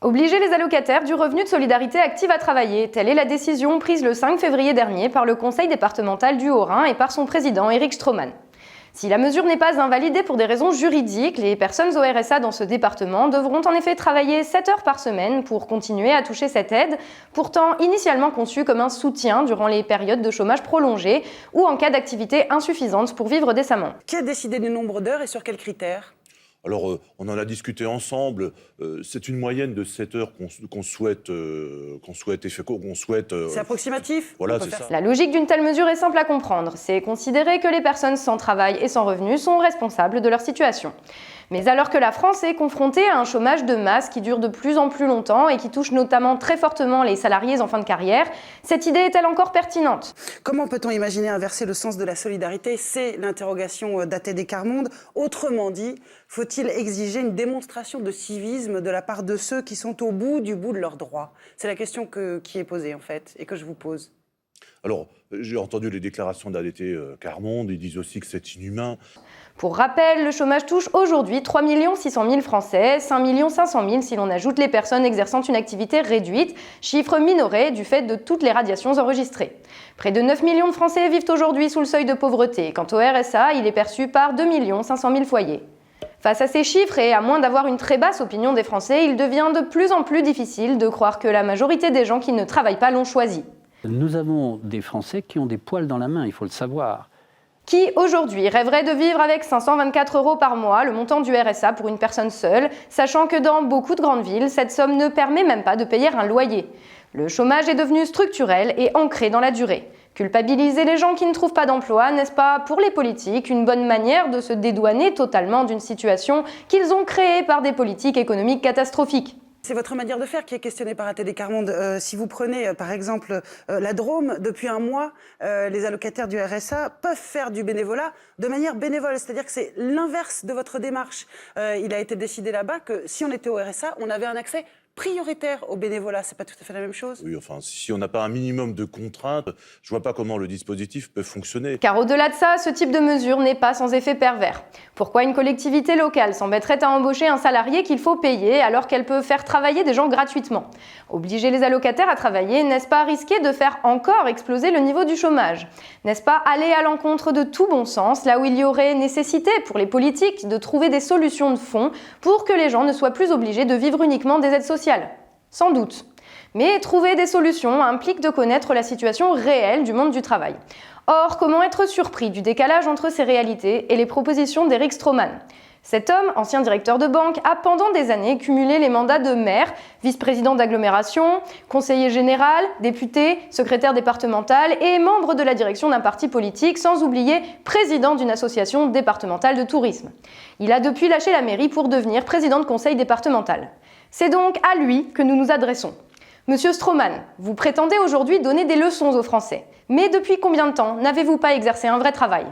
Obliger les allocataires du revenu de solidarité active à travailler, telle est la décision prise le 5 février dernier par le conseil départemental du Haut-Rhin et par son président Éric Stroman. Si la mesure n'est pas invalidée pour des raisons juridiques, les personnes au RSA dans ce département devront en effet travailler 7 heures par semaine pour continuer à toucher cette aide, pourtant initialement conçue comme un soutien durant les périodes de chômage prolongé ou en cas d'activité insuffisante pour vivre décemment. Qui a décidé du nombre d'heures et sur quels critères ? Alors, on en a discuté ensemble. C'est une moyenne de 7 heures qu'on souhaite. C'est approximatif ? Voilà, c'est ça. La logique d'une telle mesure est simple à comprendre. C'est considérer que les personnes sans travail et sans revenus sont responsables de leur situation. Mais alors que la France est confrontée à un chômage de masse qui dure de plus en plus longtemps et qui touche notamment très fortement les salariés en fin de carrière, cette idée est-elle encore pertinente ? Comment peut-on imaginer inverser le sens de la solidarité ? C'est l'interrogation d'ATD Quart Monde. Autrement dit, faut-il exiger une démonstration de civisme de la part de ceux qui sont au bout de leurs droits ? C'est la question qui est posée en fait et que je vous pose. Alors, j'ai entendu les déclarations d'ATD Quart Monde, ils disent aussi que c'est inhumain. Pour rappel, le chômage touche aujourd'hui 3 600 000 Français, 5 500 000 si l'on ajoute les personnes exerçant une activité réduite, chiffre minoré du fait de toutes les radiations enregistrées. Près de 9 millions de Français vivent aujourd'hui sous le seuil de pauvreté. Quant au RSA, il est perçu par 2 500 000 foyers. Face à ces chiffres et à moins d'avoir une très basse opinion des Français, il devient de plus en plus difficile de croire que la majorité des gens qui ne travaillent pas l'ont choisi. Nous avons des Français qui ont des poils dans la main, il faut le savoir. Qui, aujourd'hui, rêverait de vivre avec 524 € par mois, le montant du RSA pour une personne seule, sachant que dans beaucoup de grandes villes, cette somme ne permet même pas de payer un loyer. Le chômage est devenu structurel et ancré dans la durée. Culpabiliser les gens qui ne trouvent pas d'emploi, n'est-ce pas, pour les politiques, une bonne manière de se dédouaner totalement d'une situation qu'ils ont créée par des politiques économiques catastrophiques ? C'est votre manière de faire qui est questionnée par ATD Quart Monde. Si vous prenez par exemple la Drôme, depuis un mois, les allocataires du RSA peuvent faire du bénévolat de manière bénévole. C'est-à-dire que c'est l'inverse de votre démarche. Il a été décidé là-bas que si on était au RSA, on avait un accès prioritaire au bénévolat. C'est pas tout à fait la même chose ? Oui, enfin, si on n'a pas un minimum de contraintes, je vois pas comment le dispositif peut fonctionner. Car au-delà de ça, ce type de mesure n'est pas sans effet pervers. Pourquoi une collectivité locale s'embêterait à embaucher un salarié qu'il faut payer alors qu'elle peut faire travailler des gens gratuitement ? Obliger les allocataires à travailler, n'est-ce pas risquer de faire encore exploser le niveau du chômage ? N'est-ce pas aller à l'encontre de tout bon sens, là où il y aurait nécessité pour les politiques de trouver des solutions de fond pour que les gens ne soient plus obligés de vivre uniquement des aides sociales ? Sans doute. Mais trouver des solutions implique de connaître la situation réelle du monde du travail. Or, comment être surpris du décalage entre ces réalités et les propositions d'Éric Stroman ? Cet homme, ancien directeur de banque, a pendant des années cumulé les mandats de maire, vice-président d'agglomération, conseiller général, député, secrétaire départemental et membre de la direction d'un parti politique, sans oublier président d'une association départementale de tourisme. Il a depuis lâché la mairie pour devenir président de conseil départemental. C'est donc à lui que nous nous adressons. Monsieur Stroman, vous prétendez aujourd'hui donner des leçons aux Français. Mais depuis combien de temps n'avez-vous pas exercé un vrai travail ?